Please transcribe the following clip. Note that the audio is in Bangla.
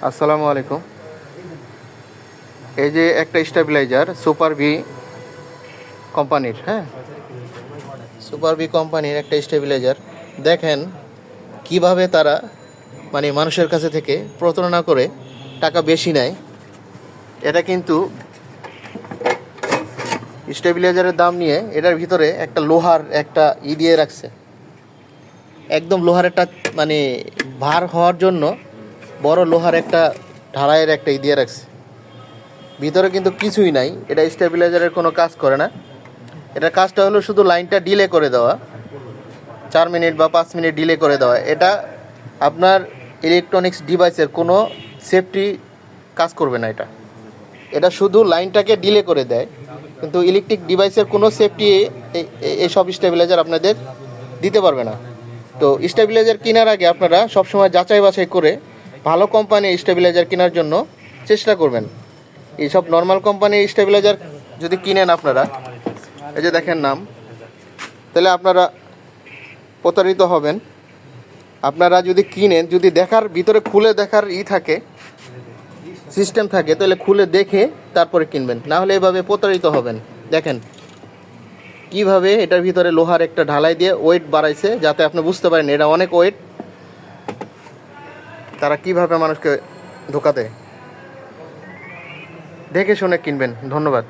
আসসালামু আলাইকুম। এই যে একটা স্টেবিলাইজার সুপার ভি কোম্পানির, সুপার ভি কোম্পানির একটা স্টেবিলাইজার। দেখেন কিভাবে তারা মানে মানুষের কাছে থেকে প্রতারণা করে টাকা বেশি নেয়। এটা কিন্তু স্টেবিলাইজারের দাম নিয়ে এটার ভিতরে একটা লোহার একটা দিয়ে রাখছে, একদম লোহার একটা মানে ভার হওয়ার জন্য বড় লোহার একটা ঢালাইয়ের একটা দিয়ে রাখছে। ভিতরে কিন্তু কিছুই নাই, এটা স্টেবিলাইজারের কোনো কাজ করে না। এটার কাজটা হলো শুধু লাইনটা ডিলে করে দেওয়া, 4 মিনিট বা 5 মিনিট ডিলে করে দেওয়া। এটা আপনার ইলেকট্রনিক্স ডিভাইসের কোনো সেফটি কাজ করবে না। এটা শুধু লাইনটাকে ডিলে করে দেয়, কিন্তু ইলেকট্রিক ডিভাইসের কোনো সেফটি এইসব স্টেবিলাইজার আপনাদের দিতে পারবে না। তো স্টেবিলাইজার কেনার আগে আপনারা সবসময় যাচাই বাছাই করে ভালো কোম্পানির স্টেবিলাইজার কেনার জন্য চেষ্টা করবেন। এইসব নর্মাল কোম্পানির স্টেবিলাইজার যদি কিনেন আপনারা, এই যে দেখেন নাম, তাহলে আপনারা প্রতারিত হবেন। আপনারা যদি কিনেন, যদি দেখার ভিতরে খুলে দেখার থাকে, সিস্টেম থাকে, তাহলে খুলে দেখে তারপরে কিনবেন, না হলে এভাবে প্রতারিত হবেন। দেখেন কিভাবে এটার ভিতরে লোহার একটা ঢালাই দিয়ে ওয়েট বাড়াইছে, যাতে আপনি বুঝতে পারেন এটা অনেক ওয়েট। তারা কিভাবে মানুষকে ধোকা দেয়, দেখে শুনে কিনবেন। ধন্যবাদ।